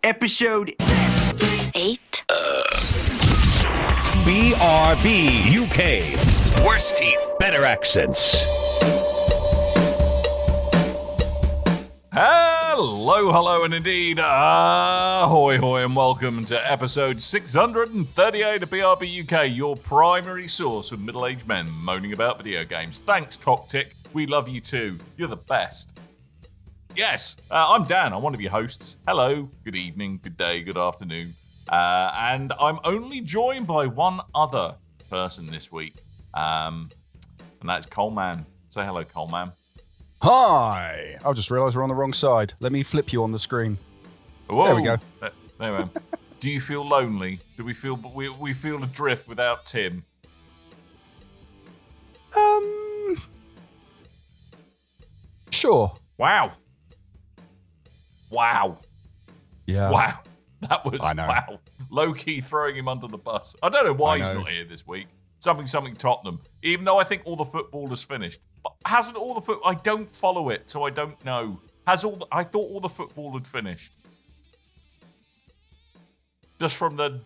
Episode 8. BRB UK. Worse teeth, better accents. Hello, and indeed, ahoy, hoy, and welcome to episode 638 of BRB UK, your primary source of middle-aged men moaning about video games. Thanks, Toctic. We love you too. You're the best. Yes, I'm Dan. I'm one of your hosts. Hello, good evening, good day, good afternoon. And I'm only joined by one other person this week, and that's Coleman. Say hello, Coleman. Hi! I just realised we're on the wrong side. Let me flip you on the screen. Whoa. There we go. There we go. Do you feel lonely? Do we feel we feel adrift without Tim? Sure. Wow. Yeah. Wow. That was, I know. wow. Low-key throwing him under the bus. I don't know why he's not here this week. Something Tottenham. Even though I think all the football is finished. But hasn't all the football... I don't follow it, so I don't know. I thought all the football had finished. Just from the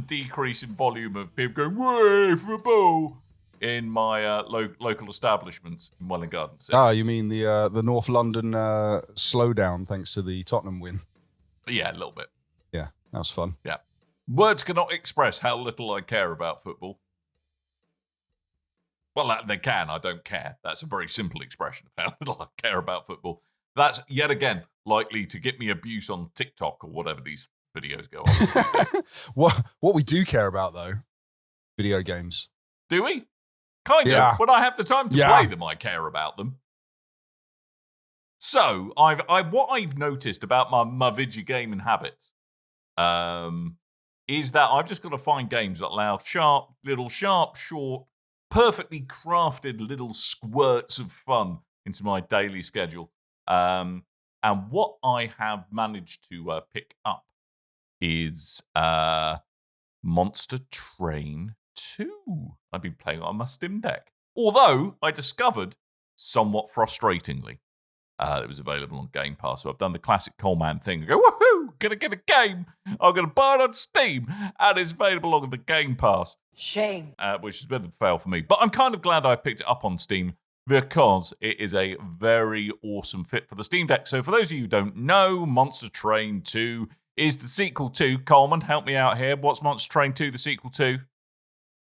decrease in volume of people going, "Way football!" in my local establishments in Welwyn Garden City. Ah, you mean the North London slowdown thanks to the Tottenham win? Yeah, a little bit. Yeah, that was fun. Yeah. Words cannot express how little I care about football. Well, they can. I don't care. That's a very simple expression of how little I care about football. That's, yet again, likely to get me abuse on TikTok or whatever these videos go on. What we do care about, though, video games. Do we? Kind of. When I have the time to play them, I care about them. So, what I've noticed about my video gaming habits is that I've just got to find games that allow sharp, short, perfectly crafted little squirts of fun into my daily schedule. And what I have managed to pick up is Monster Train 2. I've been playing it on my Steam Deck. Although I discovered, somewhat frustratingly, it was available on Game Pass. So I've done the classic Coleman thing. I go, woohoo, gonna get a game. I'm gonna buy it on Steam. And it's available on the Game Pass. Shame. Which has been a fail for me. But I'm kind of glad I picked it up on Steam because it is a very awesome fit for the Steam Deck. So for those of you who don't know, Monster Train 2 is the sequel to... Coleman, help me out here. What's Monster Train 2 the sequel to?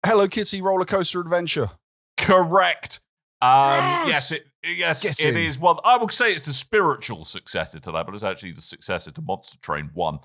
Hello Kitty Roller Coaster Adventure. Correct. Yes, it Getting. is. Well, I would say it's the spiritual successor to that, but it's actually the successor to Monster Train 1,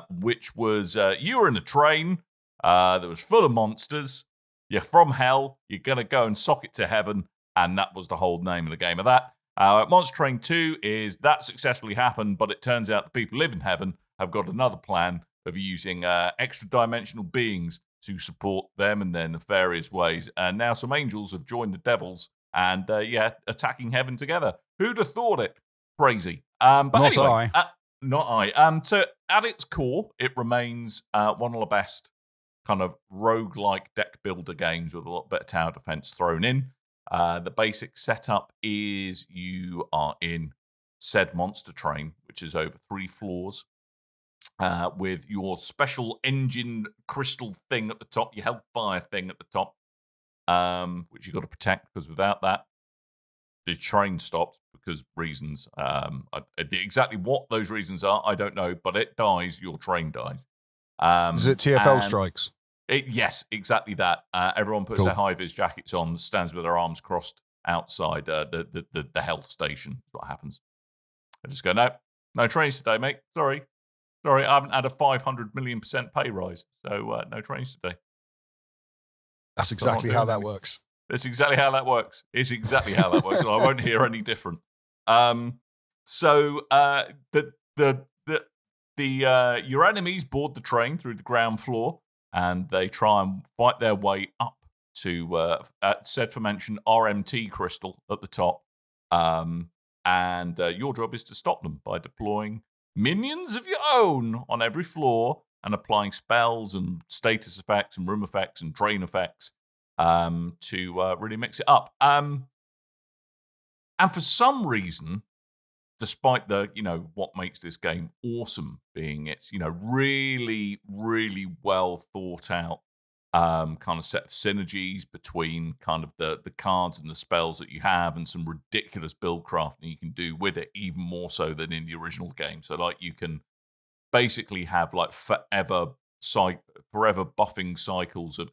which was you were in a train that was full of monsters. You're from hell. You're going to go and sock it to heaven, and that was the whole name of the game of that. Monster Train 2 is that successfully happened, but it turns out the people who live in heaven have got another plan of using extra-dimensional beings to support them in their nefarious ways. And now some angels have joined the devils and, attacking heaven together. Who'd have thought it? Crazy. But Not anyway, I. Not I. So at its core, it remains one of the best kind of roguelike deck builder games with a lot better tower defense thrown in. The basic setup is you are in said monster train, which is over 3 floors. With your special engine crystal thing at the top, your hellfire thing at the top, which you've got to protect, because without that, the train stops because reasons. Exactly what those reasons are, I don't know, but it dies, your train dies. Is it TFL strikes? Yes, exactly that. Everyone puts Cool. their high-vis jackets on, stands with their arms crossed outside the health station. That's what happens. I just go, no trains today, mate. Sorry, I haven't had a 500 million% pay rise, so no trains today. That's exactly how that works. That's exactly how that works. It's exactly how that works, and I won't hear any different. Your enemies board the train through the ground floor, and they try and fight their way up to said aforementioned RMT crystal at the top. And your job is to stop them by deploying minions of your own on every floor and applying spells and status effects and room effects and train effects to really mix it up. And for some reason, despite the, what makes this game awesome being it's, really, really well thought out kind of set of synergies between kind of the cards and the spells that you have and some ridiculous build crafting you can do with it, even more so than in the original game. So like you can basically have like forever buffing cycles of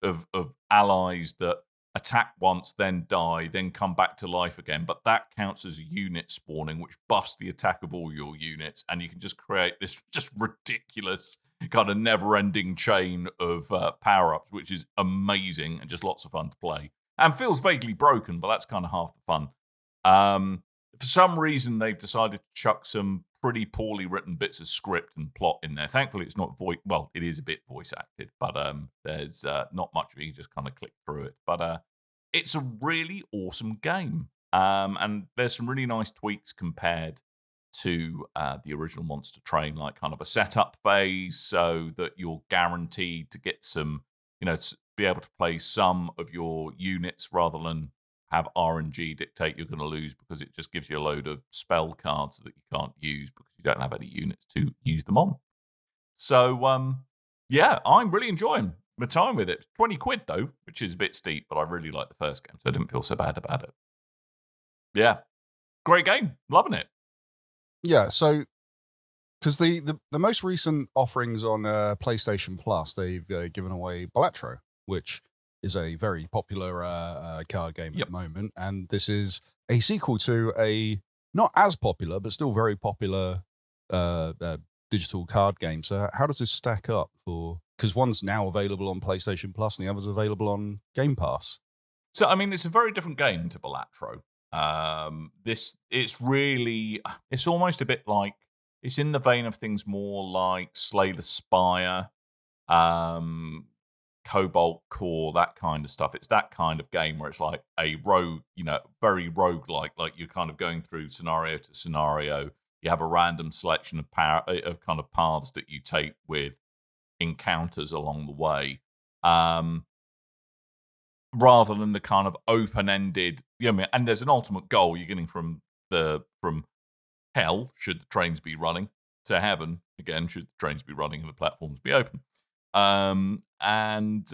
of allies that attack once, then die, then come back to life again. But that counts as a unit spawning, which buffs the attack of all your units, and you can just create this just ridiculous kind of never-ending chain of power-ups, which is amazing and just lots of fun to play. And feels vaguely broken, but that's kind of half the fun. For some reason, they've decided to chuck some pretty poorly written bits of script and plot in there. Thankfully, it's not well, it is a bit voice acted, but there's not much of it. You just kind of click through it. But it's a really awesome game. And there's some really nice tweaks compared to the original Monster Train, like kind of a setup phase so that you're guaranteed to get some, be able to play some of your units rather than have RNG dictate you're going to lose, because it just gives you a load of spell cards that you can't use because you don't have any units to use them on. So, yeah, I'm really enjoying my time with it. 20 quid, though, which is a bit steep, but I really like the first game, so I didn't feel so bad about it. Yeah, great game. Loving it. Yeah, so because the most recent offerings on PlayStation Plus, they've given away Balatro, which is a very popular card game at the moment, and this is a sequel to a not as popular but still very popular digital card game. So how does this stack up for? Because one's now available on PlayStation Plus and the other's available on Game Pass. So I mean, it's a very different game to Balatro. It's almost a bit like, it's in the vein of things more like Slay the Spire, Cobalt Core, that kind of stuff. It's that kind of game where it's like a very roguelike, like you're kind of going through scenario to scenario. You have a random selection of kind of paths that you take with encounters along the way. Rather than the kind of open-ended, and there's an ultimate goal you're getting from hell, should the trains be running, to heaven, again, should the trains be running and the platforms be open. And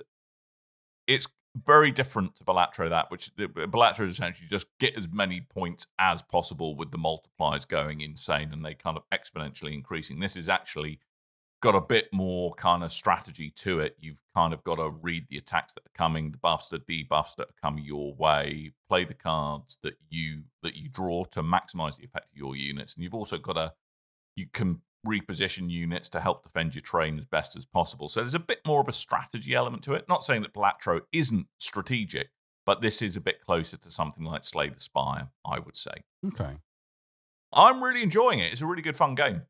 it's very different to Balatro, which Balatro is essentially just get as many points as possible with the multipliers going insane and they kind of exponentially increasing. This is actually got a bit more kind of strategy to it. You've kind of got to read the attacks that are coming, the buffs, the debuffs that are coming your way, play the cards that you draw to maximize the effect of your units, and you've also got you can reposition units to help defend your train as best as possible. So there's a bit more of a strategy element to it. Not saying that Balatro isn't strategic, but this is a bit closer to something like Slay the Spire, I would say. Okay. I'm really enjoying it. It's a really good fun game.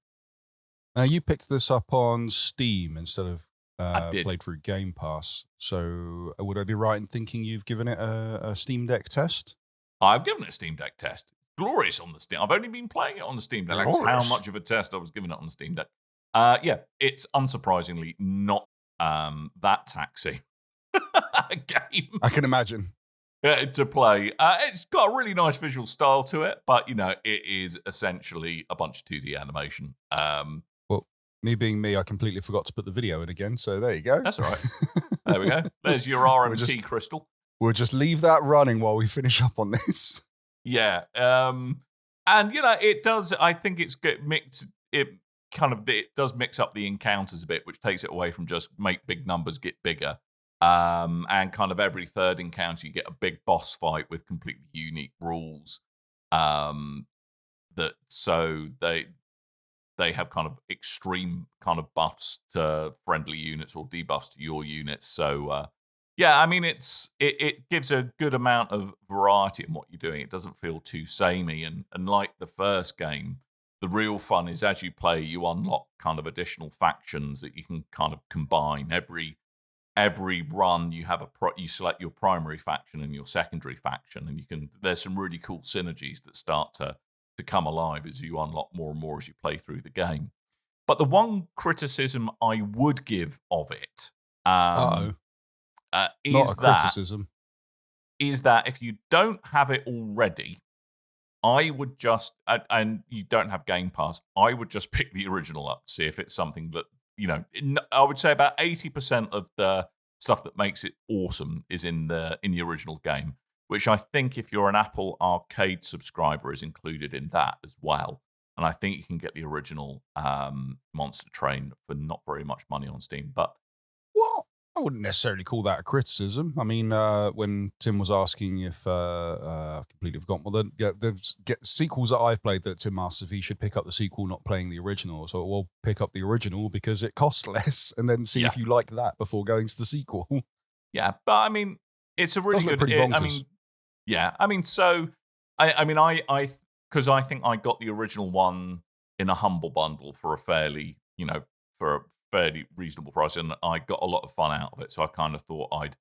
You picked this up on Steam instead of I did. played through Game Pass. So would I be right in thinking you've given it a Steam Deck test? I've given it a Steam Deck test. Glorious on the Steam. I've only been playing it on the Steam Deck. That's how much of a test I was giving it on the Steam Deck. Yeah, it's unsurprisingly not that taxing a game. I can imagine. To play. It's got a really nice visual style to it, but, it is essentially a bunch of 2D animation. Well, me being me, I completely forgot to put the video in again, so there you go. That's all right. There we go. There's your RMT crystal. We'll just leave that running while we finish up on this. Yeah. And, it does, I think it does mix up the encounters a bit, which takes it away from just make big numbers get bigger. And kind of every third encounter, you get a big boss fight with completely unique rules. So they have kind of extreme kind of buffs to friendly units or debuffs to your units. So yeah, I mean it gives a good amount of variety in what you're doing. It doesn't feel too samey, and like the first game, the real fun is as you play, you unlock kind of additional factions that you can kind of combine. Every run you have you select your primary faction and your secondary faction, and there's some really cool synergies that start to come alive as you unlock more and more as you play through the game. But the one criticism I would give of it criticism is that if you don't have it already, I would just, and you don't have Game Pass, I would just pick the original up, see if it's something that, I would say about 80% of the stuff that makes it awesome is in the original game, which I think if you're an Apple Arcade subscriber is included in that as well. And I think you can get the original Monster Train for not very much money on Steam. But Well, I wouldn't necessarily call that a criticism. I mean, when Tim was asking if I've completely forgotten, well, the sequels that I've played that Tim asked if he should pick up the sequel, not playing the original. So, well, pick up the original because it costs less, and then see if you like that before going to the sequel. Yeah, but I mean, it's a really good. Pretty bonkers. Because I think I got the original one in a humble bundle for a fairly reasonable price, and I got a lot of fun out of it. So I kind of thought I'd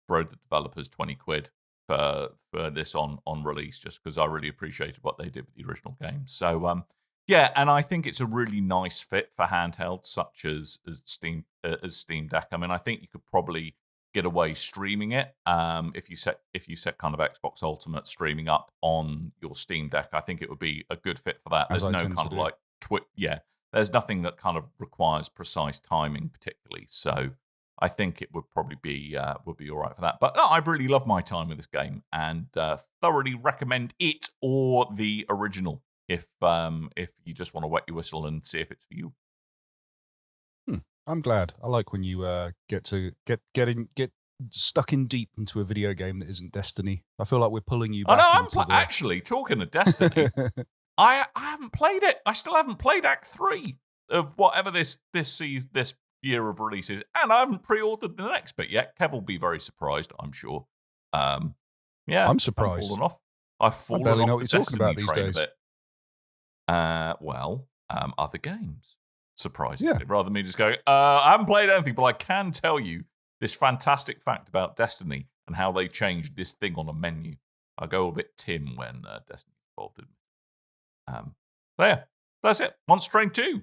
throw the developers £20 for this on release, just because I really appreciated what they did with the original game. So and I think it's a really nice fit for handhelds such as Steam Deck. I mean, I think you could probably get away streaming it if you set kind of Xbox Ultimate streaming up on your Steam Deck. I think it would be a good fit for that. There's no kind of like there's nothing that kind of requires precise timing particularly, so I think it would probably be all right for that. But no, I've really loved my time with this game and thoroughly recommend it or the original if you just want to wet your whistle and see if it's for you. I'm glad. I like when you get stuck in deep into a video game that isn't Destiny. I feel like we're pulling you back. Actually, talking of Destiny, I haven't played it. I still haven't played Act 3 of whatever this year of releases, and I haven't pre-ordered the next bit yet. Kev will be very surprised, I'm sure. I'm surprised. I've fallen off. I barely know what you're talking about these days. Other games. Surprisingly, rather than me just going, I haven't played anything, but I can tell you this fantastic fact about Destiny and how they changed this thing on a menu. I go a bit Tim when Destiny's involved in that's it. Monster Train 2.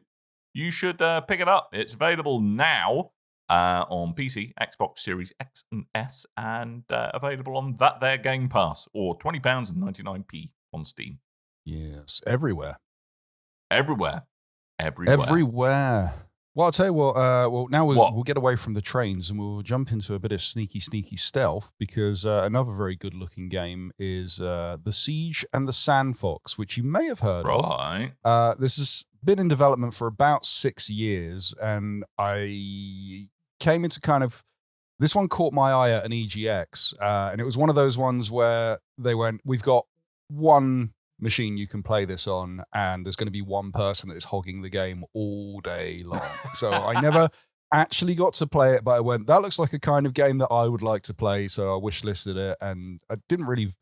You should pick it up. It's available now on PC, Xbox Series X and S, and available on that there Game Pass, or £20.99 on Steam. Yes, everywhere. Well, I'll tell you what. Now we'll get away from the trains and we'll jump into a bit of sneaky stealth, because another very good-looking game is The Siege and the Sandfox, which you may have heard of. Right. This has been in development for about 6 years, and I came into this one caught my eye at an EGX, and it was one of those ones where they went, we've got one machine you can play this on, and there's going to be one person that is hogging the game all day long. So I never actually got to play it, but I went, that looks like a kind of game that I would like to play, so I wishlisted it, and I didn't really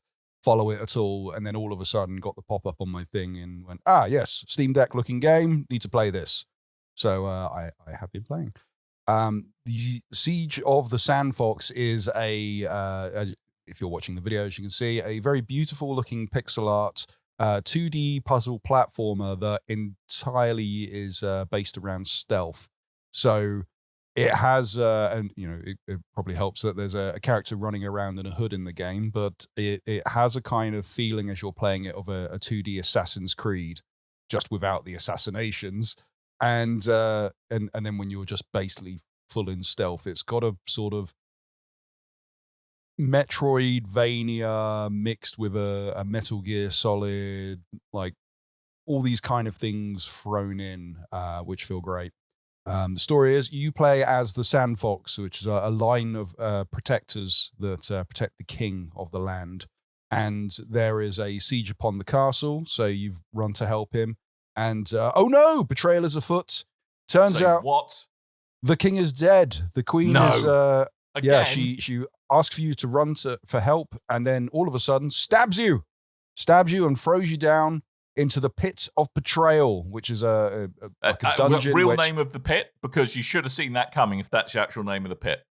follow it at all, and then all of a sudden got the pop-up on my thing and went, yes, Steam Deck looking game, need to play this. So I have been playing. The Siege of the Sandfox is if you're watching the videos, you can see a very beautiful looking pixel art 2D puzzle platformer that entirely is based around stealth. So it has, and it probably helps that there's a character running around in a hood in the game, but it has a kind of feeling as you're playing it of a 2D Assassin's Creed, just without the assassinations. And then when you're just basically full in stealth, it's got a sort of Metroidvania mixed with a Metal Gear Solid, like all these kind of things thrown in, which feel great. The story is you play as the Sandfox, which is a line of protectors that protect the king of the land. And there is a siege upon the castle, so you've run to help him. And, oh no, betrayal is afoot. Turns out what? The king is dead. The queen is... Again? Yeah, she asks for you to run for help, and then all of a sudden stabs you and throws you down into the pit of betrayal, which is a dungeon. Real name of the pit? Because you should have seen that coming if that's the actual name of the pit.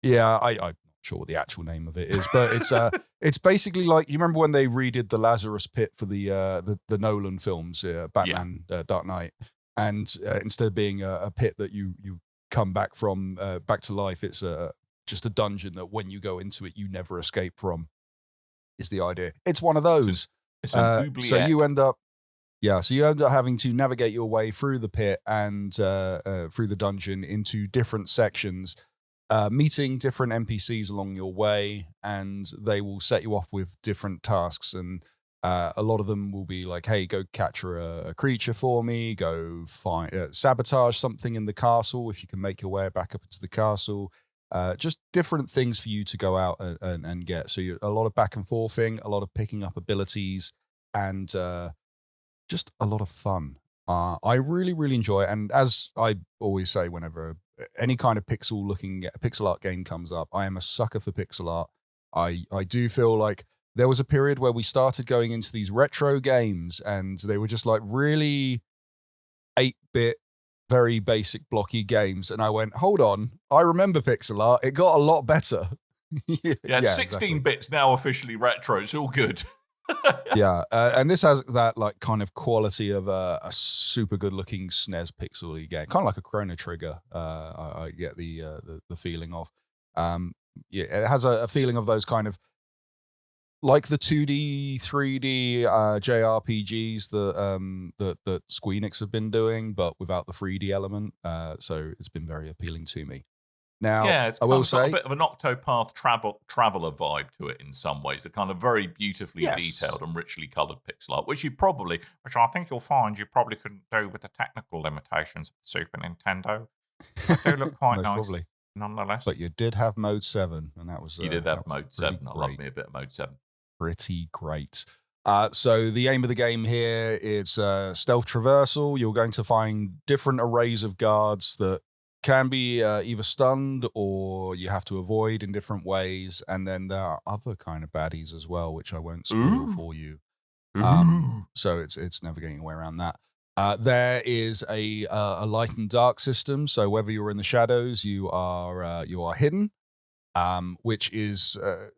Yeah, I'm not sure what the actual name of it is, but it's basically like, you remember when they redid the Lazarus Pit for the Nolan films, Batman, Dark Knight, and instead of being a pit that you come back from back to life, it's just a dungeon that when you go into it you never escape from, is the idea. It's one of those. It's an oubliette. So you end up having to navigate your way through the pit and through the dungeon into different sections, meeting different NPCs along your way, and they will set you off with different tasks. And a lot of them will be like, hey, go capture a creature for me, go find sabotage something in the castle if you can make your way back up into the castle. Just different things for you to go out and get. So a lot of back and forthing, a lot of picking up abilities, and just a lot of fun. I really, really enjoy it. And as I always say, whenever any kind of pixel art game comes up, I am a sucker for pixel art. I do feel like there was a period where we started going into these retro games and they were just like really 8-bit, very basic blocky games. And I went, hold on, I remember pixel art. It got a lot better. Yeah, 16 exactly. bits now officially retro. It's all good. Yeah, and this has that like kind of quality of a super good looking SNES pixely game, kind of like a Chrono Trigger. I get the feeling of, yeah, it has a feeling of those kind of like the 2D, 3D JRPGs that Squeenix have been doing, but without the 3D element. So it's been very appealing to me. Now, yeah, it's I will got a say, bit of an Octopath traveler vibe to it in some ways. A kind of very beautifully detailed and richly coloured pixel art, which I think you'll find you probably couldn't do with the technical limitations of the Super Nintendo. But they look quite nice, probably. Nonetheless. But you did have Mode 7, and that was you did have Mode 7. I love great. me a bit of Mode 7. Pretty great. So the aim of the game here is stealth traversal. You're going to find different arrays of guards that can be either stunned or you have to avoid in different ways. And then there are other kind of baddies as well, which I won't spoil for you. So it's navigating your way around that. There is a light and dark system. So whether you're in the shadows, you are hidden. Which is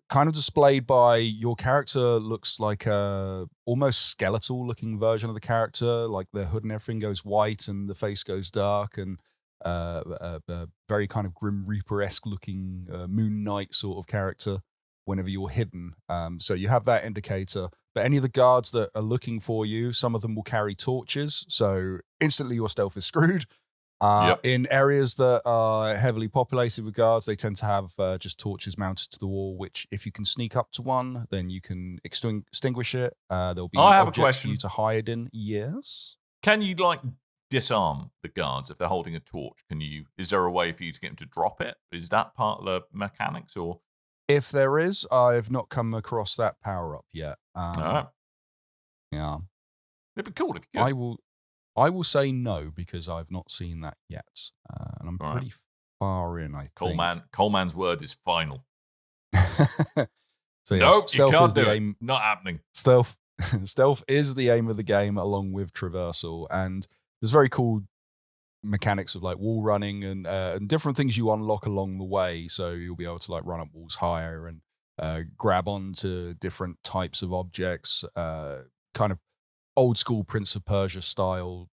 kind of displayed by your character looks like a almost skeletal looking version of the character, like the hood and everything goes white and the face goes dark, and a very kind of Grim Reaper-esque looking Moon Knight sort of character whenever you're hidden. So you have that indicator, but any of the guards that are looking for you, some of them will carry torches, so instantly your stealth is screwed. In areas that are heavily populated with guards, they tend to have just torches mounted to the wall, which if you can sneak up to one, then you can extinguish it. There'll be objects for you to hide in. Yes? Can you, like, disarm the guards if they're holding a torch? Is there a way for you to get them to drop it? Is that part of the mechanics? Or if there is, I've not come across that power-up yet. Yeah. It'd be cool if you could. I will say no because I've not seen that yet, and I'm pretty far in. I think Coleman's word is final. So yes, you can't do it. Not happening. Stealth is the aim of the game, along with traversal, and there's very cool mechanics of like wall running and different things you unlock along the way. So you'll be able to like run up walls higher and grab onto different types of objects, kind of old school Prince of Persia style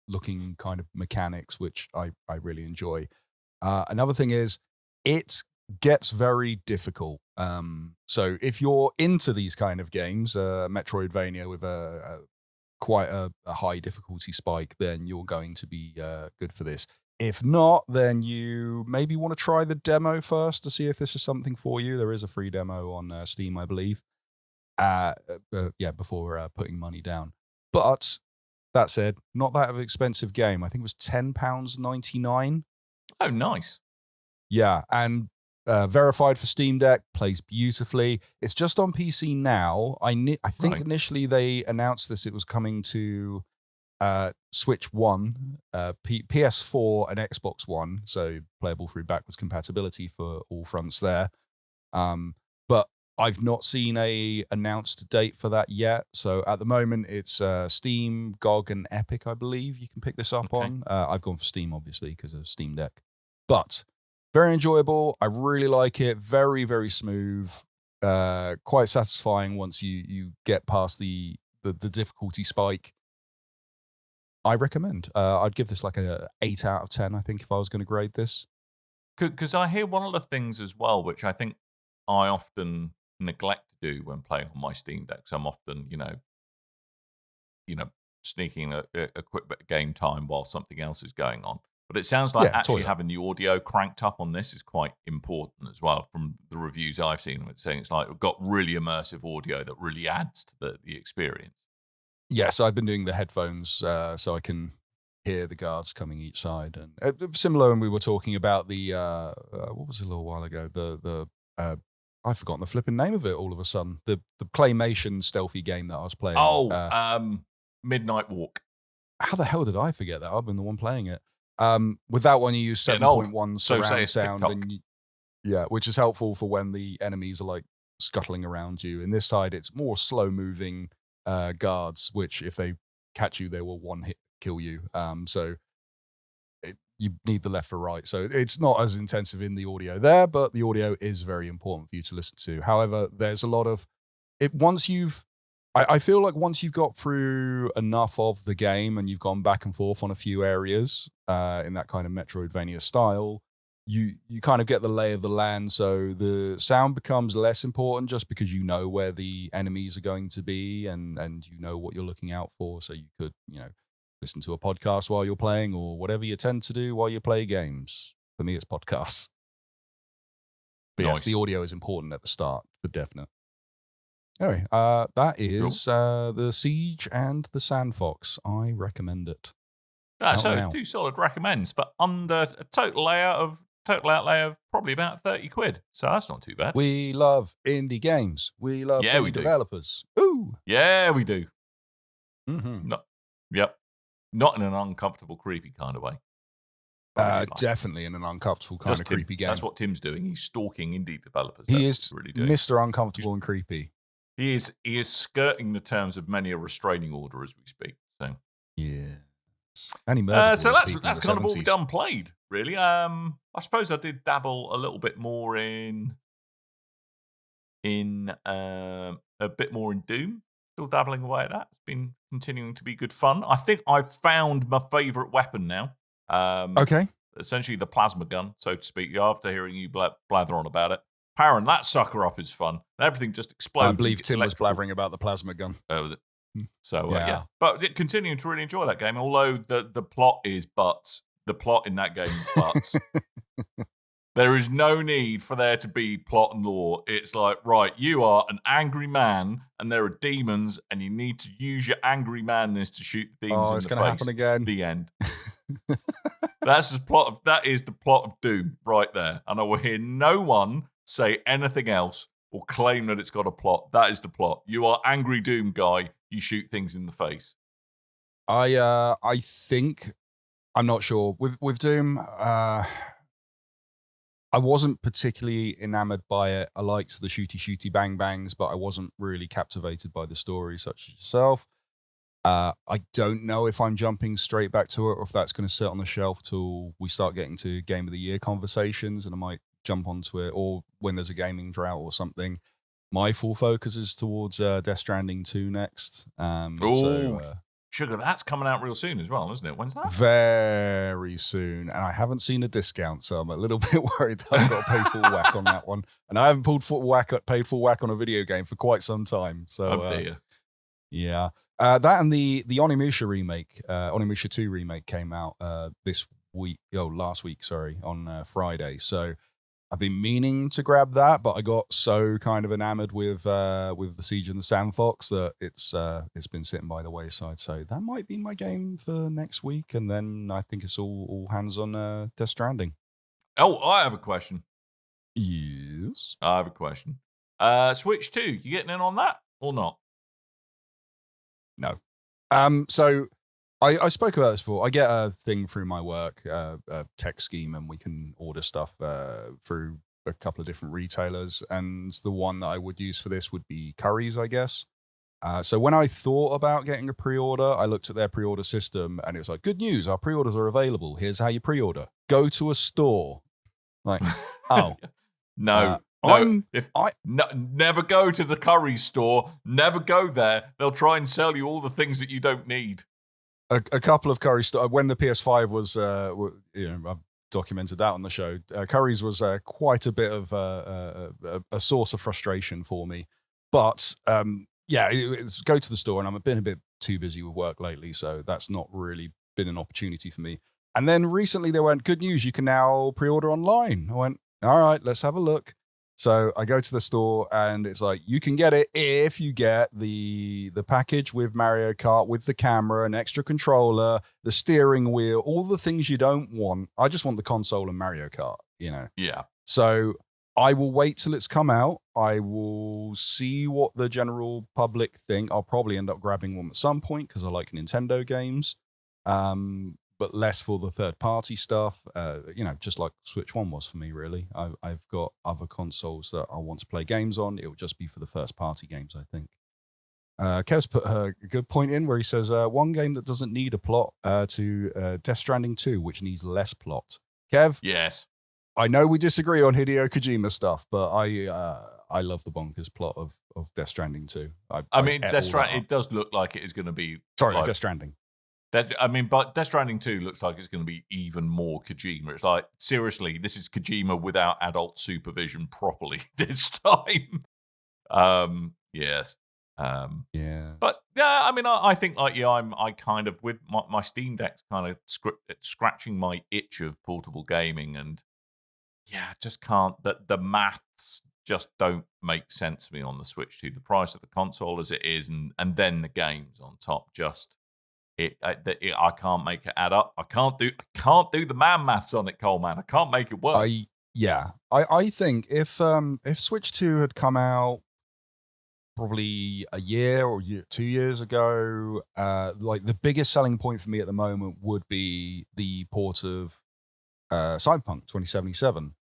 looking kind of mechanics, which I really enjoy. Another thing is it gets very difficult. So if you're into these kind of games, Metroidvania with quite a high difficulty spike, then you're going to be good for this. If not, then you maybe want to try the demo first to see if this is something for you. There is a free demo on Steam, I believe. Before putting money down. But that said, not that of an expensive game. I think it was £10.99. Oh, nice. Yeah, and verified for Steam Deck, plays beautifully. It's just on PC now. I think initially they announced it was coming to Switch One, PS4, and Xbox One, so playable through backwards compatibility for all fronts there. But I've not seen a announced date for that yet. So at the moment, it's Steam, GOG, and Epic, I believe you can pick this up on. I've gone for Steam, obviously, because of Steam Deck. But very enjoyable. I really like it. Very, very smooth. Quite satisfying once you get past the difficulty spike. I recommend. I'd give this like a 8 out of 10, I think, if I was going to grade this. Because I hear one of the things as well, which I think I often neglect to do when playing on my Steam Deck. So I'm often, sneaking a quick bit of game time while something else is going on. But it sounds like actually having the audio cranked up on this is quite important as well. From the reviews I've seen, it's saying it's like we've got really immersive audio that really adds to the experience. Yes, I've been doing the headphones so I can hear the guards coming each side, and similar when we were talking about the what was it a little while ago, the I've forgotten the flipping name of it all of a sudden, the claymation stealthy game that I was playing. Midnight Walk. How the hell did I forget that? I've been the one playing it. With that one you use 7.1 surround sound, and which is helpful for when the enemies are like scuttling around you. In this side it's more slow moving guards, which if they catch you they will one hit kill you. So you need the left or right. So it's not as intensive in the audio there, but the audio is very important for you to listen to. However, there's a lot of it once you've I feel like once you've got through enough of the game and you've gone back and forth on a few areas in that kind of Metroidvania style, you kind of get the lay of the land. So the sound becomes less important just because you know where the enemies are going to be and you know what you're looking out for. So you could, listen to a podcast while you're playing or whatever you tend to do while you play games. For me, it's podcasts. But yes, the audio is important at the start, for definite. Anyway, that is the Siege and the Sandfox. I recommend it. So 2 solid recommends for under a total outlay of probably about 30 quid. So that's not too bad. We love indie games. We love indie developers. Ooh. Yeah, we do. Mm-hmm. Not in an uncomfortable, creepy kind of way. Definitely in an uncomfortable kind of creepy game. That's what Tim's doing. He's stalking indie developers. He is really doing. Mr. Uncomfortable and creepy. He is skirting the terms of many a restraining order as we speak. So yes, and he murdered so that's kind of all we've done played, really. I suppose I did dabble a little bit more in a bit more in Doom. Still dabbling away at that. It's been continuing to be good fun. I think I've found my favourite weapon now. Okay. Essentially the plasma gun, so to speak. After hearing you blather on about it. Powering that sucker up is fun. Everything just explodes. I believe Tim was blathering about the plasma gun. Oh, was it? So, yeah. But continuing to really enjoy that game, although the plot is butts. The plot in that game is butts. There is no need for there to be plot and lore. It's like, right, you are an angry man, and there are demons, and you need to use your angry manness to shoot the demons in the face. Oh, it's going to happen again. The end. That is the plot of Doom right there. And I will hear no one say anything else or claim that it's got a plot. That is the plot. You are angry Doom guy. You shoot things in the face. I think, I'm not sure with Doom. I wasn't particularly enamored by it. I liked the shooty bang bangs, but I wasn't really captivated by the story, such as yourself. I don't know if I'm jumping straight back to it or if that's going to sit on the shelf till we start getting to Game of the Year conversations, and I might jump onto it, or when there's a gaming drought or something. My full focus is towards Death Stranding 2 next. Sugar, that's coming out real soon as well, isn't it? When's that? Very soon. And I haven't seen a discount, so I'm a little bit worried that I've got to pay full whack on that one. And I haven't paid full whack on a video game for quite some time. So, dear. Yeah. That and the Onimusha remake, Onimusha 2 remake came out last week, on Friday. So I've been meaning to grab that, but I got so kind of enamored with the Siege and the Sandfox that it's been sitting by the wayside. So that might be my game for next week, and then I think it's all hands on Death Stranding. Oh, I have a question. Yes, I have a question. Switch 2, you getting in on that or not? No. So I spoke about this before. I get a thing through my work, a tech scheme, and we can order stuff through a couple of different retailers. And the one that I would use for this would be Curry's, I guess. So when I thought about getting a pre-order, I looked at their pre-order system, and it was like, good news, our pre-orders are available. Here's how you pre-order. Go to a store. Like, oh. No. Never go to the Curry store. Never go there. They'll try and sell you all the things that you don't need. A couple of Curry stores, when the PS5 was, I've documented that on the show. Curry's was quite a bit of a source of frustration for me. But yeah, it's go to the store, and I've been a bit too busy with work lately, so that's not really been an opportunity for me. And then recently they went, good news, you can now pre-order online. I went, all right, let's have a look. So I go to the store, and it's like, you can get it if you get the package with Mario Kart, with the camera, an extra controller, the steering wheel, all the things you don't want. I just want the console and Mario Kart, Yeah. So I will wait till it's come out. I will see what the general public think. I'll probably end up grabbing one at some point because I like Nintendo games, but less for the third-party stuff. Just like Switch One was for me, really. I've got other consoles that I want to play games on. It will just be for the first-party games, I think. Kev's put a good point in where he says, one game that doesn't need a plot to Death Stranding 2, which needs less plot. Kev? Yes. I know we disagree on Hideo Kojima stuff, but I love the bonkers plot of Death Stranding 2. I mean, Death Stranding, it does look like it is going to be... Sorry, Death Stranding. But Death Stranding 2 looks like it's going to be even more Kojima. It's like, seriously, this is Kojima without adult supervision properly this time. Yes. Yeah. But yeah, I mean, I think like I kind of with my Steam Deck's kind of scratching my itch of portable gaming, and yeah, just can't. The maths just don't make sense to me on the Switch 2. The price of the console as it is, and then the games on top, just I can't make it add up. I can't do the maths on it, Coleman. I can't make it work. I think if Switch 2 had come out probably a year or 2 years ago, like the biggest selling point for me at the moment would be the port of Cyberpunk 2077,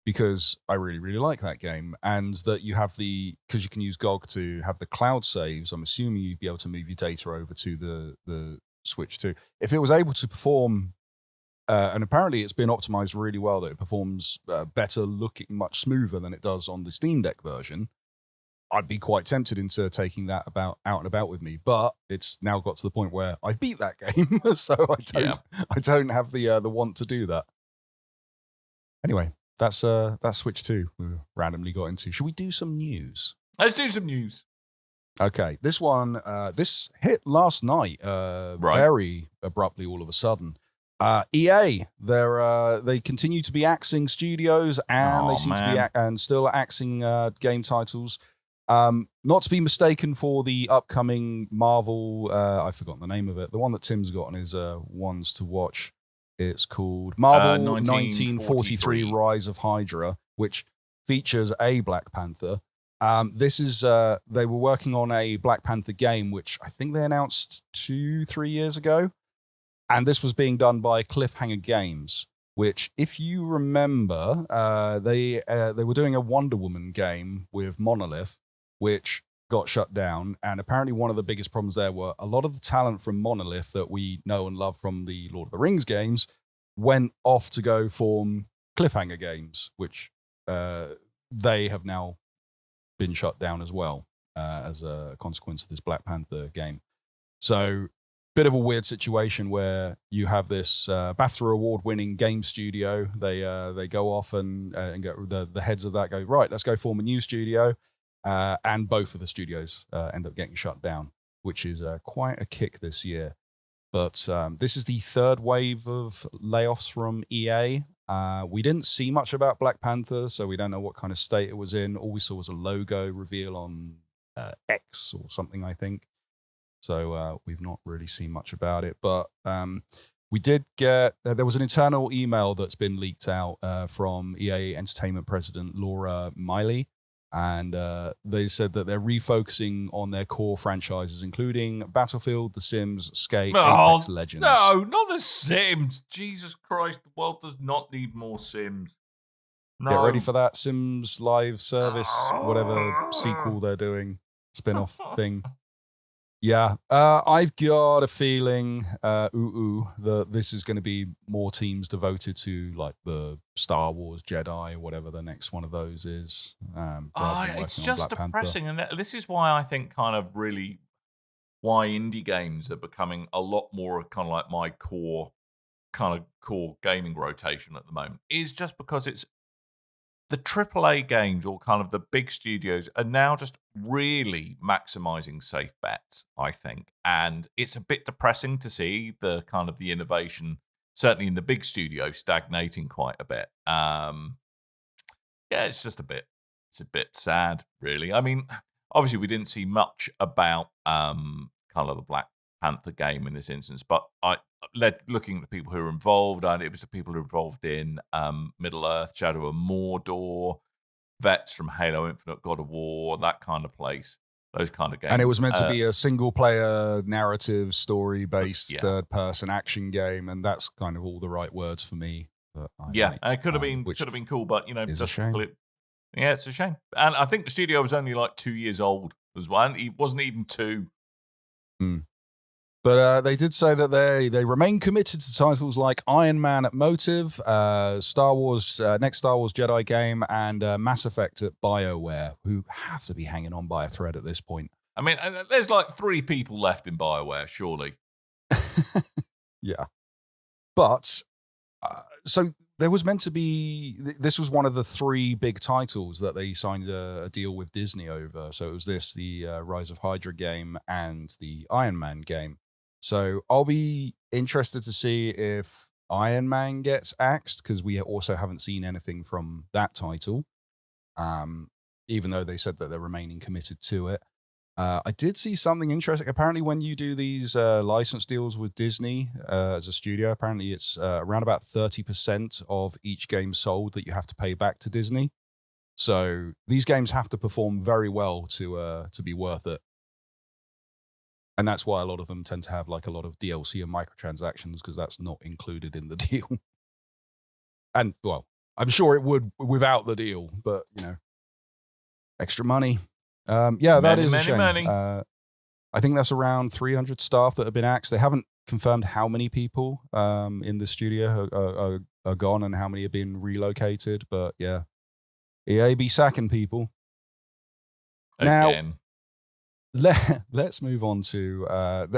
because I really, really like that game, and that you have because you can use GOG to have the cloud saves. I'm assuming you'd be able to move your data over to the Switch 2. If it was able to perform, and apparently it's been optimized really well, that it performs better looking, much smoother than it does on the Steam Deck version, I'd be quite tempted into taking that out and about with me. But it's now got to the point where I beat that game, so I don't have the want to do that. Anyway, that's Switch 2 we randomly got into. Should we do some news? Let's do some news. Okay, this one, this hit last night, very abruptly all of a sudden. EA, they continue to be axing studios, and they seem to be still axing game titles. Not to be mistaken for the upcoming Marvel, I've forgotten the name of it, the one that Tim's got on his ones to watch. It's called Marvel 1943 Rise of Hydra, which features a Black Panther. This is, they were working on a Black Panther game, which I think they announced 2-3 years ago. And this was being done by Cliffhanger Games, which, if you remember, they were doing a Wonder Woman game with Monolith, which got shut down. And apparently one of the biggest problems there were a lot of the talent from Monolith that we know and love from the Lord of the Rings games went off to go form Cliffhanger Games, which they have now been shut down as well as a consequence of this Black Panther game. So bit of a weird situation where you have this BAFTA award-winning game studio. They go off and get the heads of that go, right, let's go form a new studio. And both of the studios end up getting shut down, which is quite a kick this year. But this is the third wave of layoffs from EA. We didn't see much about Black Panther, so we don't know what kind of state it was in. All we saw was a logo reveal on X or something, I think. So we've not really seen much about it. But we did get, there was an internal email that's been leaked out from EA Entertainment President Laura Miley. And they said that they're refocusing on their core franchises, including Battlefield, The Sims, Skate, Apex Legends. No, not The Sims. Jesus Christ, the world does not need more Sims. No. Get ready for that Sims live service, whatever sequel they're doing, spin-off thing. Yeah, I've got a feeling, that this is going to be more teams devoted to like the Star Wars Jedi, whatever the next one of those is. It's just depressing, and this is why I think kind of really why indie games are becoming a lot more kind of like my core gaming rotation at the moment is just because the AAA games or kind of the big studios are now just really maximizing safe bets, I think. And it's a bit depressing to see the kind of the innovation, certainly in the big studio, stagnating quite a bit. Yeah, it's a bit sad, really. I mean, obviously we didn't see much about kind of the Black Panther game in this instance, but looking at the people who were involved, and it was the people who were involved in Middle Earth, Shadow of Mordor, vets from Halo Infinite, God of War, that kind of place, those kind of games. And it was meant to be a single-player narrative, story-based, third-person action game, and that's kind of all the right words for me. But it could have been cool, but just a shame. Yeah, it's a shame. And I think the studio was only like 2 years old as well. And he wasn't even 2. But they did say that they remain committed to titles like Iron Man at Motive, Star Wars, next Star Wars Jedi game, and Mass Effect at BioWare, who have to be hanging on by a thread at this point. I mean, there's like 3 people left in BioWare, surely. Yeah. But, so there was meant to be, this was one of the 3 big titles that they signed a deal with Disney over. So it was the Rise of Hydra game and the Iron Man game. So I'll be interested to see if Iron Man gets axed, because we also haven't seen anything from that title, even though they said that they're remaining committed to it. I did see something interesting. Apparently, when you do these license deals with Disney as a studio, apparently it's around about 30% of each game sold that you have to pay back to Disney. So these games have to perform very well to be worth it. And that's why a lot of them tend to have like a lot of DLC and microtransactions, because that's not included in the deal. And, well, I'm sure it would without the deal, but, extra money. That is a shame. Money. I think that's around 300 staff that have been axed. They haven't confirmed how many people in the studio are gone and how many have been relocated, but yeah. EA be sacking people. Again. Now, let's move on to I'm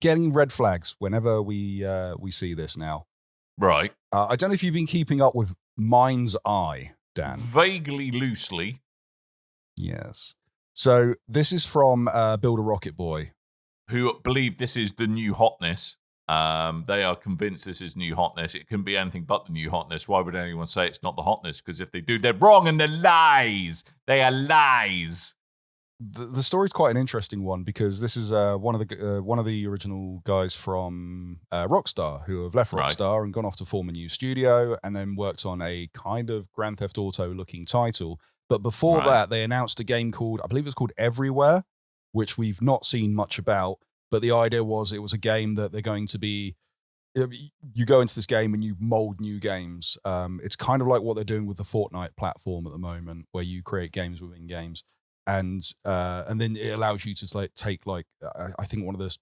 getting red flags whenever we see this now. Right. I don't know if you've been keeping up with MindsEye, Dan. Vaguely, loosely. Yes. So this is from Build a Rocket Boy, who believe this is the new hotness. They are convinced this is new hotness. It can be anything but the new hotness. Why would anyone say it's not the hotness? Because if they do, they're wrong and they're lies. They are lies. The story's quite an interesting one, because this is one of the original guys from Rockstar, who have left Rockstar and gone off to form a new studio, and then worked on a kind of Grand Theft Auto looking title. But before that, they announced a game called, I believe it's called Everywhere, which we've not seen much about. But the idea was it was a game that they're going to be, you go into this game and you mold new games. It's kind of like what they're doing with the Fortnite platform at the moment, where you create games within games. And then it allows you to take I think one of the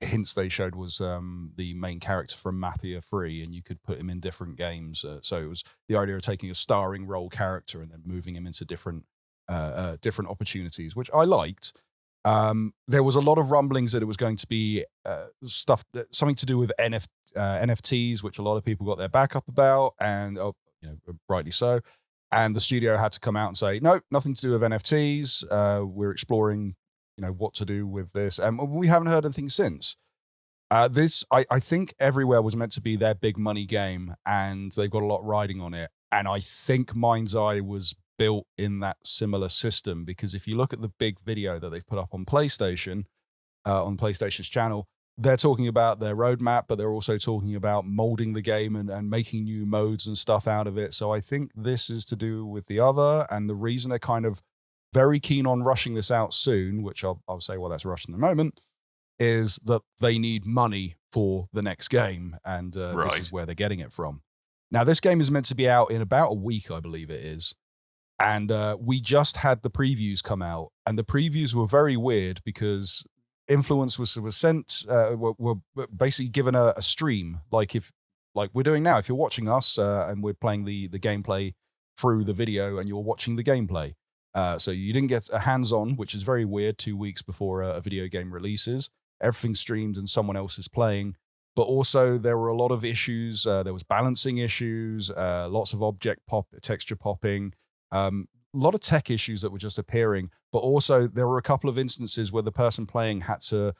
hints they showed was the main character from Mafia 3, and you could put him in different games. So it was the idea of taking a starring role character and then moving him into different opportunities, which I liked. There was a lot of rumblings that it was going to be something to do with NFTs, which a lot of people got their back up about, and rightly so. And the studio had to come out and say, no, nothing to do with NFTs. We're exploring, what to do with this. And we haven't heard anything since. I think Everywhere was meant to be their big money game, and they've got a lot riding on it. And I think MindsEye was built in that similar system, because if you look at the big video that they've put up on PlayStation, on PlayStation's channel, they're talking about their roadmap, but they're also talking about molding the game and making new modes and stuff out of it. So I think this is to do with the other, and the reason they're kind of very keen on rushing this out soon, which I'll say, well, that's rushed in the moment, is that they need money for the next game, and this is where they're getting it from. Now, this game is meant to be out in about a week, I believe it is. And we just had the previews come out, and the previews were very weird, because influence was sent, were basically given a stream, like we're doing now. If you're watching us and we're playing the gameplay through the video, and you're watching the gameplay, so you didn't get a hands-on, which is very weird 2 weeks before a video game releases. Everything's streamed and someone else is playing. but also there were a lot of issues. There was balancing issues, lots of texture popping, a lot of tech issues that were just appearing. But also there were a couple of instances where the person playing had to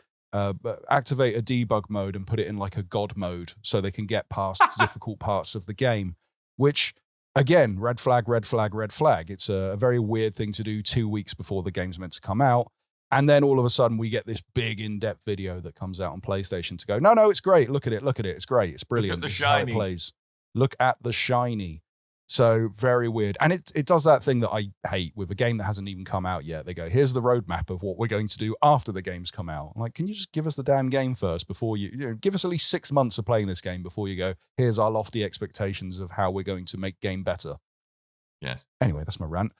activate a debug mode and put it in like a god mode so they can get past difficult parts of the game, which again, red flag, red flag, red flag. It's a very weird thing to do 2 weeks before the game's meant to come out. And then all of a sudden we get this big in-depth video that comes out on PlayStation to go, no, it's great. Look at it. It's great. It's brilliant. Look at the This is how it shiny. plays. Look at the shiny. So very weird. And it does that thing that I hate with a game that hasn't even come out yet. They go, here's the roadmap of what we're going to do after the game's come out. I'm like, can you just give us the damn game first before you know, give us at least 6 months of playing this game before you go, here's our lofty expectations of how we're going to make game better. Yes. Anyway, that's my rant.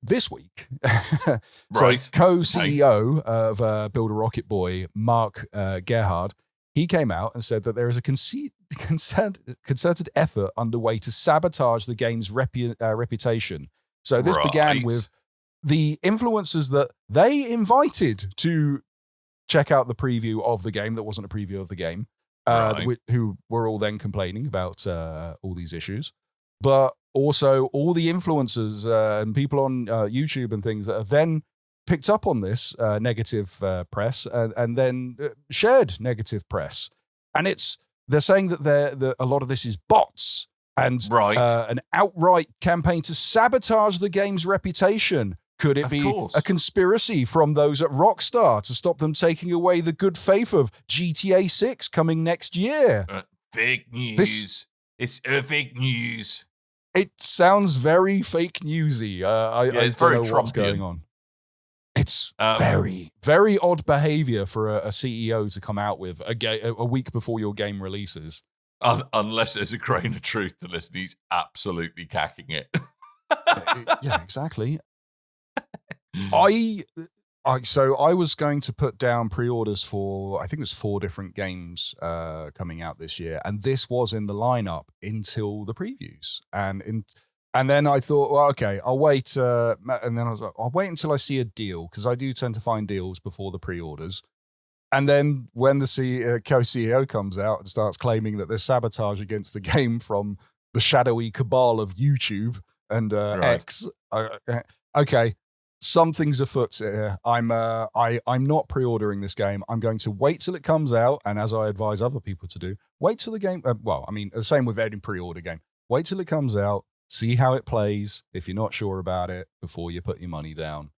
This week, so Right. co-CEO of Build a Rocket Boy, Mark Gerhard, he came out and said that there is a concerted effort underway to sabotage the game's reputation. So this began with the influencers that they invited to check out the preview of the game that wasn't a preview of the game, who were all then complaining about all these issues. But also all the influencers and people on YouTube and things that have then picked up on this negative press and then shared negative press. And they're saying that a lot of this is bots and an outright campaign to sabotage the game's reputation. Could it be a conspiracy from those at Rockstar to stop them taking away the good faith of GTA 6 coming next year? Fake news. It's fake news. It sounds very fake newsy. I don't know what's going on. It's very, very odd behavior for a CEO to come out with a week before your game releases. Unless there's a grain of truth to listen, he's absolutely cacking it. Yeah, exactly. So I was going to put down pre-orders for, I think it was 4 different games coming out this year, and this was in the lineup until the previews. And then I thought, well, okay, I'll wait. And then I was like, I'll wait until I see a deal, because I do tend to find deals before the pre-orders. And then when the co-CEO comes out and starts claiming that there's sabotage against the game from the shadowy cabal of YouTube and X, okay. Something's afoot here. I'm not pre-ordering this game. I'm going to wait till it comes out, and as I advise other people to do, wait till the game. The same with any pre-order game. Wait till it comes out, see how it plays. If you're not sure about it, before you put your money down,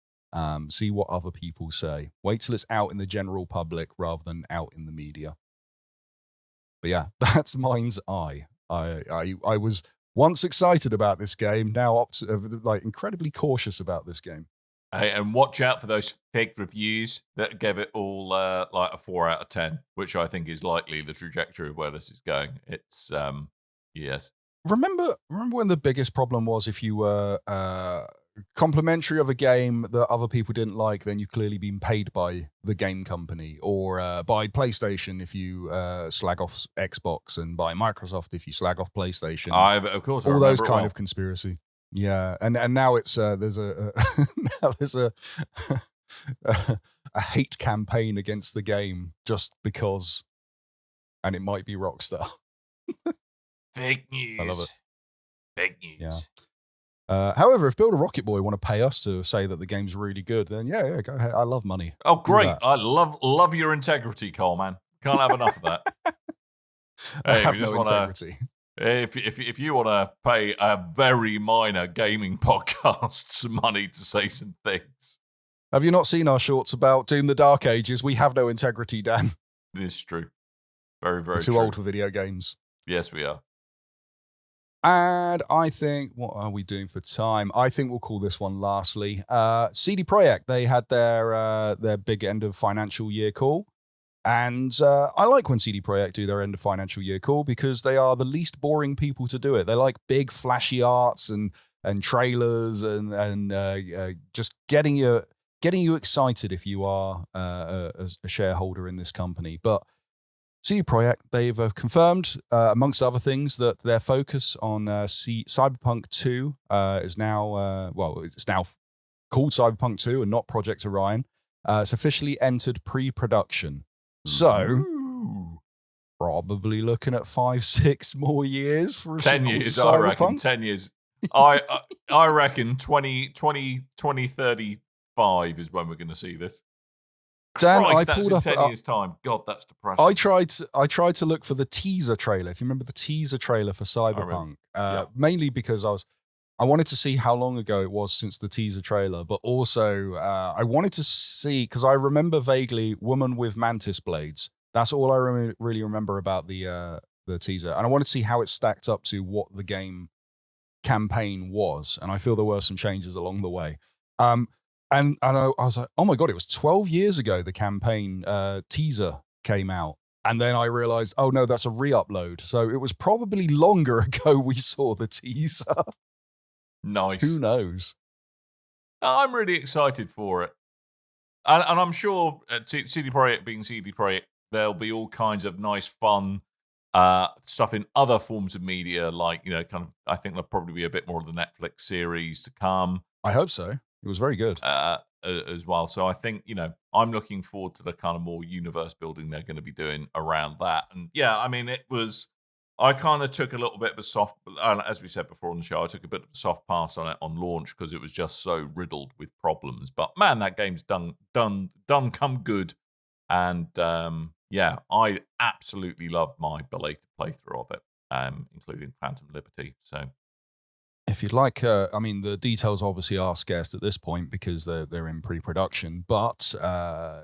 see what other people say. Wait till it's out in the general public rather than out in the media. But yeah, that's MindsEye. I was once excited about this game, now incredibly cautious about this game. Hey, and watch out for those fake reviews that give it all like a 4 out of 10, which I think is likely the trajectory of where this is going. It's yes. Remember when the biggest problem was if you were complimentary of a game that other people didn't like, then you've clearly been paid by the game company, or by PlayStation if you slag off Xbox, and by Microsoft if you slag off PlayStation. Of course, all those kind of conspiracy. Yeah, and now it's there's a hate campaign against the game just because, and it might be Rockstar. Fake news. I love it. Fake news. Yeah. However, if Build a Rocket Boy want to pay us to say that the game's really good, then yeah, go ahead. I love money. Oh, great! I love your integrity, Coleman. Can't have enough of that. I have no integrity. If you want to pay a very minor gaming podcast some money to say some things. Have you not seen our shorts about Doom the Dark Ages? We have no integrity, Dan. This is true. Very, very We're too true. old for video games. Yes, we are. And I think, what are we doing for time? I think we'll call this one lastly. CD Projekt, they had their big end of financial year call. And I like when CD Projekt do their end of financial year call, because they are the least boring people to do it. They like big flashy arts and trailers and just getting you excited if you are a shareholder in this company. But CD Projekt, they've confirmed, amongst other things, that their focus on Cyberpunk 2 is now, it's now called Cyberpunk 2 and not Project Orion. It's officially entered pre-production. So probably looking at 5-6 more years for a 10 sequel years, to I reckon. Cyberpunk. 10 years. I reckon 2035 is when we're going to see this. Dan, Christ, I that's pulled in up. 10 years' time. God, that's depressing. I tried to look for the teaser trailer. If you remember the teaser trailer for Cyberpunk, mainly because I wanted to see how long ago it was since the teaser trailer, but also I wanted to see, because I remember vaguely woman with mantis blades. That's all I really remember about the teaser, and I wanted to see how it stacked up to what the game campaign was, and I feel there were some changes along the way. And I was like, oh my God, it was 12 years ago the campaign teaser came out. And then I realized, oh no, that's a re-upload. So it was probably longer ago we saw the teaser. Nice. Who knows? I'm really excited for it. And I'm sure CD Projekt being CD Projekt, there'll be all kinds of nice, fun stuff in other forms of media. Like, you know, kind of, I think there'll probably be a bit more of the Netflix series to come. I hope so. It was very good. As well. So I think, you know, I'm looking forward to the kind of more universe building they're going to be doing around that. And yeah, I mean, I kind of took a little bit of a soft, as we said before on the show, I took a bit of a soft pass on it on launch because it was just so riddled with problems. But man, that game's done come good. And yeah, I absolutely loved my belated playthrough of it, including Phantom Liberty. So if you'd like, I mean, the details obviously are scarce at this point because they're in pre-production, but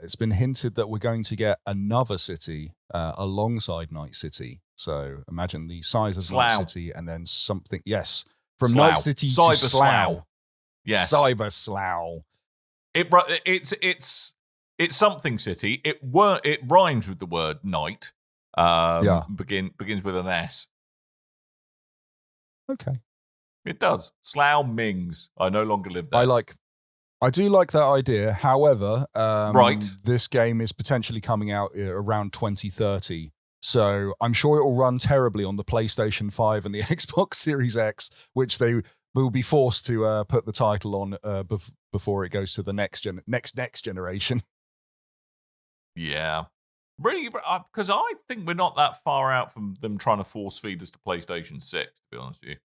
it's been hinted that we're going to get another city alongside Night City. So imagine the size of Night City and then something, yes, from Slough. Night City Cyber to Slough. Yes. Cyber Slough. It's something city. It rhymes with the word night. Begins with an S. Okay. It does. Slough Mings. I no longer live there. I do like that idea. However, right. This game is potentially coming out around 2030. So I'm sure it will run terribly on the PlayStation 5 and the Xbox Series X, which they will be forced to put the title on before it goes to the next generation. Yeah. Really, because I think we're not that far out from them trying to force feed us to PlayStation 6, to be honest with you.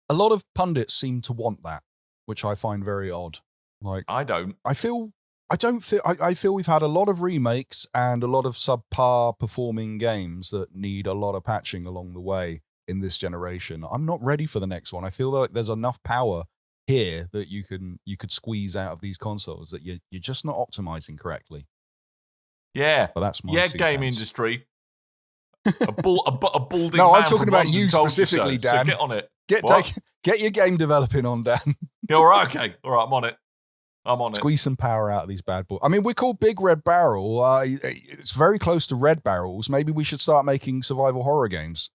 A lot of pundits seem to want that, which I find very odd. Like, I don't. I feel we've had a lot of remakes and a lot of subpar performing games that need a lot of patching along the way in this generation. I'm not ready for the next one. I feel like there's enough power here that you could squeeze out of these consoles that you're just not optimizing correctly. Yeah. But that's my game pence. industry. A balding no, man I'm talking from about London you told specifically, so. Dan. So get on it. Get your game developing on, Dan. Yeah, all right, okay. All right, I'm on it. Squeeze some power out of these bad boys. I mean, we're called Big Red Barrel. It's very close to Red Barrels. Maybe we should start making survival horror games.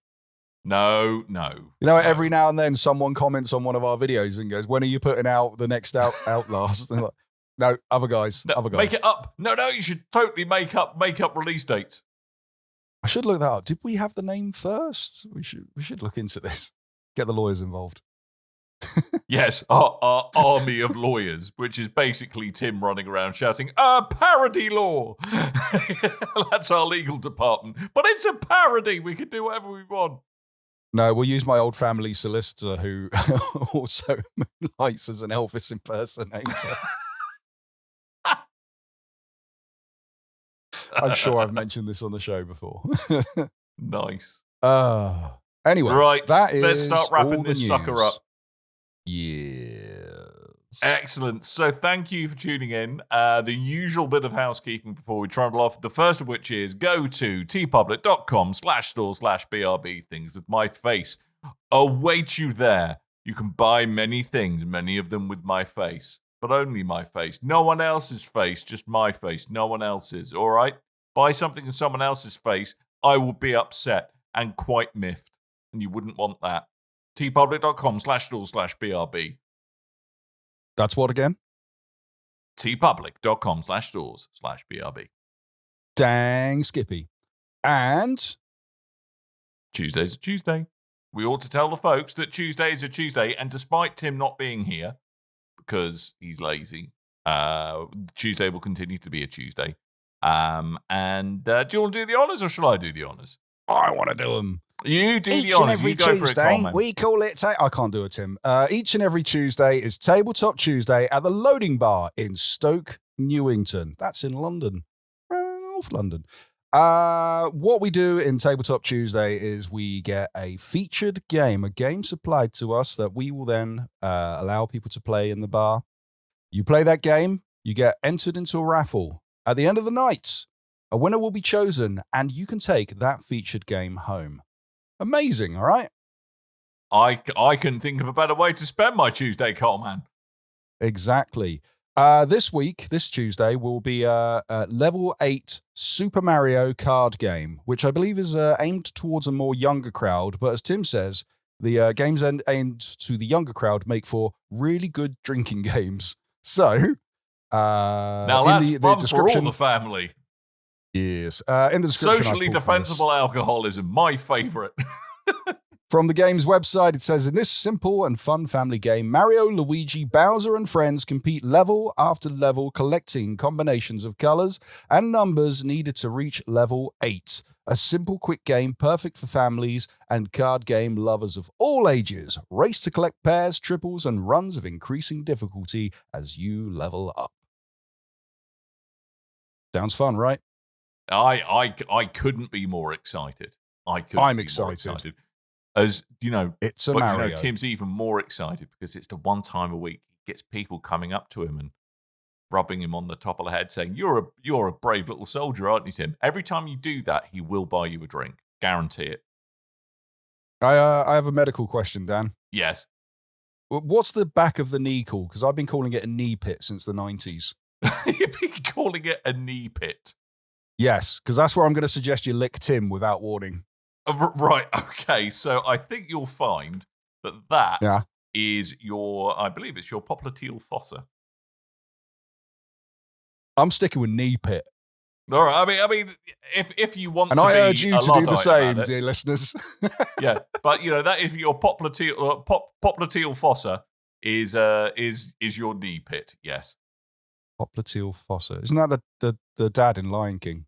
No. You know, every now and then someone comments on one of our videos and goes, when are you putting out the next Outlast? And like, no, other guys. Make it up. No, you should totally make up release dates. I should look that up. Did we have the name first? We should look into this. Get the lawyers involved. Yes, our army of lawyers, which is basically Tim running around shouting, parody law. That's our legal department. But it's a parody. We can do whatever we want. No, we'll use my old family solicitor who also moonlights as an Elvis impersonator. I'm sure I've mentioned this on the show before. Nice. Anyway, right, let's start wrapping this sucker up. Yes. Excellent. So thank you for tuning in. The usual bit of housekeeping before we trundle off. The first of which is go to tpublic.com/store/BRB things with my face. Await you there. You can buy many things, many of them with my face, but only my face. No one else's face, just my face. No one else's, all right? Buy something in someone else's face, I will be upset and quite miffed, and you wouldn't want that. tpublic.com/store/BRB. That's what again? tpublic.com/stores/BRB. Dang Skippy. And Tuesday's a Tuesday. We ought to tell the folks that Tuesday is a Tuesday, and despite Tim not being here, because he's lazy, Tuesday will continue to be a Tuesday. And do you want to do the honours or shall I do the honours? I want to do them. You do Each the and honours. every You go for it, Tuesday, Coleman. we call it... I can't do it, Tim. Each and every Tuesday is Tabletop Tuesday at the Loading Bar in Stoke, Newington. That's in London. North London. What we do in Tabletop Tuesday is we get a featured game, a game supplied to us that we will then allow people to play in the bar. You play that game, you get entered into a raffle. At the end of the night, a winner will be chosen, and you can take that featured game home. Amazing, all right? I couldn't think of a better way to spend my Tuesday, Coleman. Exactly. This Tuesday, will be a level 8 Super Mario card game, which I believe is aimed towards a more younger crowd. But as Tim says, the games aimed to the younger crowd make for really good drinking games. So, now that's in the fun description, for all the family. Yes. In the description, Socially defensible alcoholism, my favourite. From the game's website, it says, in this simple and fun family game, Mario, Luigi, Bowser, and friends compete level after level, collecting combinations of colors and numbers needed to reach level 8. A simple, quick game, perfect for families and card game lovers of all ages. Race to collect pairs, triples, and runs of increasing difficulty as you level up. Sounds fun, right? I couldn't be more excited. I'm excited. As you know, it's a but Mario. You know, Tim's even more excited because it's the one time a week he gets people coming up to him and rubbing him on the top of the head, saying, "You're a brave little soldier, aren't you, Tim?" Every time you do that, he will buy you a drink. Guarantee it. I have a medical question, Dan. Yes. What's the back of the knee called? Because I've been calling it a knee pit since the 90s. You've been calling it a knee pit. Yes, because that's where I'm going to suggest you lick Tim without warning. Right, okay. So I think you'll find that is I believe it's your popliteal fossa. I'm sticking with knee pit. All right. I mean, if you want, and to I be urge you to do the same, dear listeners. Yeah, but you know that if your popliteal fossa is your knee pit, yes. Popliteal fossa. Isn't that the dad in Lion King?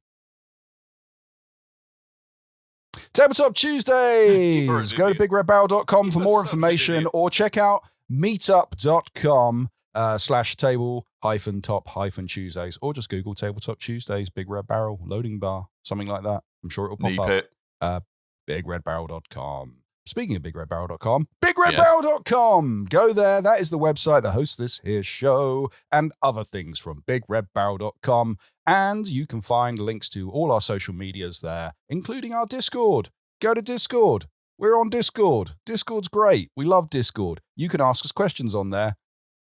Tabletop Tuesdays. Go to bigredbarrel.com for more information, or check out meetup.com /table-top-Tuesdays, or just Google Tabletop Tuesdays, Big Red Barrel, Loading Bar, something like that. I'm sure it'll pop up. Bigredbarrel.com. Speaking of bigredbarrel.com, bigredbarrel.com. Go there. That is the website that hosts this here show and other things from bigredbarrel.com. And you can find links to all our social medias there, including our Discord. Go to Discord. We're on Discord. Discord's great. We love Discord. You can ask us questions on there.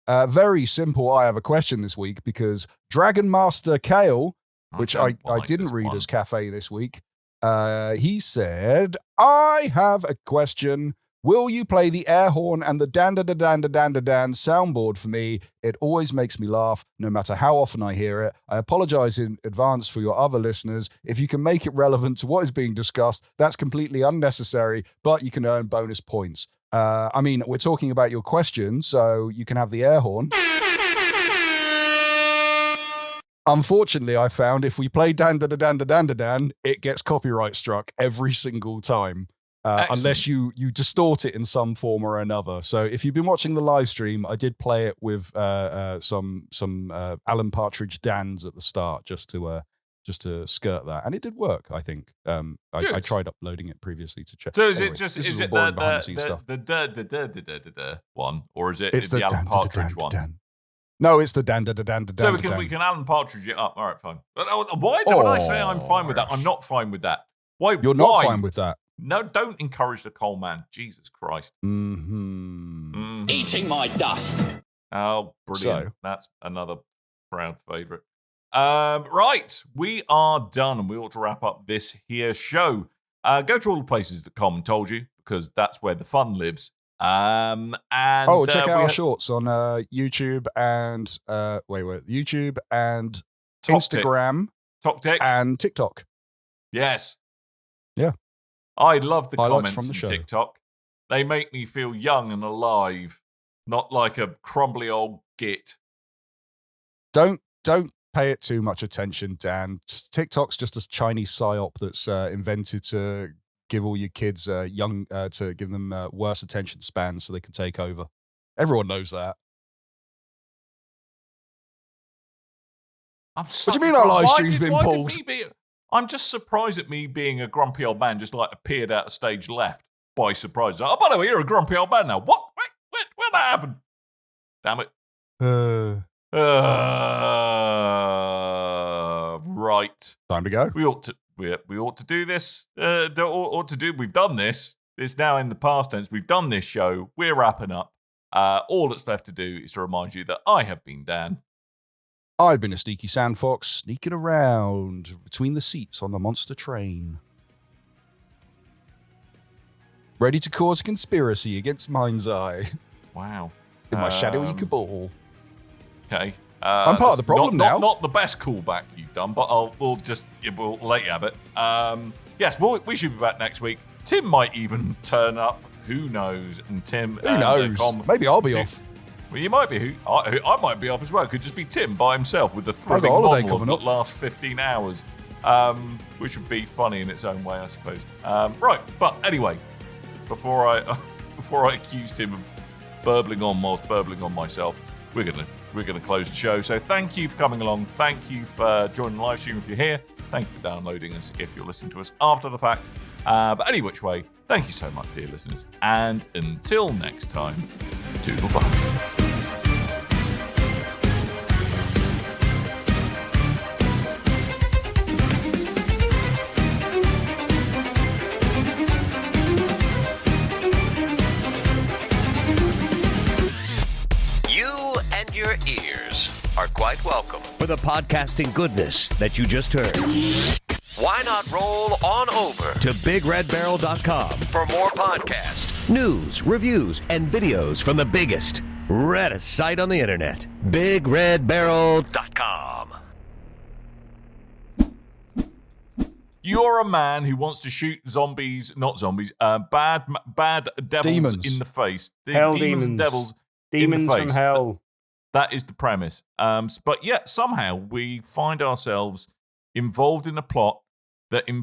Very simple. I have a question this week because Dragon Master Cael, which I didn't read as Cafe this week, he said, I have a question. Will you play the air horn and the dan-da-da-dan-da-dan-da-dan soundboard for me? It always makes me laugh, no matter how often I hear it. I apologize in advance for your other listeners. If you can make it relevant to what is being discussed, that's completely unnecessary, but you can earn bonus points. I mean, we're talking about your question, so you can have the air horn. Unfortunately, I found if we play dan-da-da-dan-da-dan-da-dan, it gets copyright struck every single time. Unless you distort it in some form or another. So if you've been watching the live stream, I did play it with some Alan Partridge Dans at the start just to skirt that, and it did work. I think I tried uploading it previously to check. So is it the one, or is it the Alan Partridge one? No, it's the dan-da-da-dan-da-dan. So we can Alan Partridge it up. All right, fine. Why don't I say I'm fine with that? I'm not fine with that. Why? You're not fine with that? No, don't encourage the Coleman. Jesus Christ. Eating my dust. Oh, brilliant. So, that's another crowd favourite. Right, we are done, and we ought to wrap up this here show. Go to all the places that Coleman told you, because that's where the fun lives. And check out our shorts on YouTube and YouTube and Instagram and TikTok. Yes. Yeah. I love the highlights comments from the show. TikTok. They make me feel young and alive, not like a crumbly old git. Don't pay it too much attention, Dan. TikTok's just a Chinese psyop that's invented to give all your kids to give them worse attention spans so they can take over. Everyone knows that. What do you mean our live stream's been pulled? I'm just surprised at me being a grumpy old man just like appeared out of stage left by surprise. Oh, by the way, you're a grumpy old man now. What? Where that happened? Damn it. Right. Time to go. We ought to do this. We've done this. It's now in the past tense. We've done this show. We're wrapping up. All that's left to do is to remind you that I have been Dan. I've been a sneaky Sandfox, sneaking around between the seats on the monster train. Ready to cause a conspiracy against MindsEye. Wow. In my shadowy cabal. Okay. I'm part of the problem now. Not the best callback you've done, but we'll let you have it. Yes, we should be back next week. Tim might even turn up. Who knows? And Tim. Who knows? Maybe I'll be off. Well, you might be. I might be off as well. It could just be Tim by himself with the thrilling monologue that lasts 15 hours, which would be funny in its own way, I suppose. Right, but anyway, before I accused him of burbling on whilst burbling on myself, we're gonna close the show. So thank you for coming along. Thank you for joining the live stream if you're here. Thank you for downloading us if you're listening to us after the fact. But any which way, thank you so much, dear listeners. And until next time, toodle-bye. Your ears are quite welcome for the podcasting goodness that you just heard. Why not roll on over to BigRedBarrel.com for more podcasts, news, reviews, and videos from the biggest, reddest site on the internet, BigRedBarrel.com. You're a man who wants to shoot bad devils in the face. Demons and devils. Demons from hell. That is the premise. But yet somehow we find ourselves involved in a plot that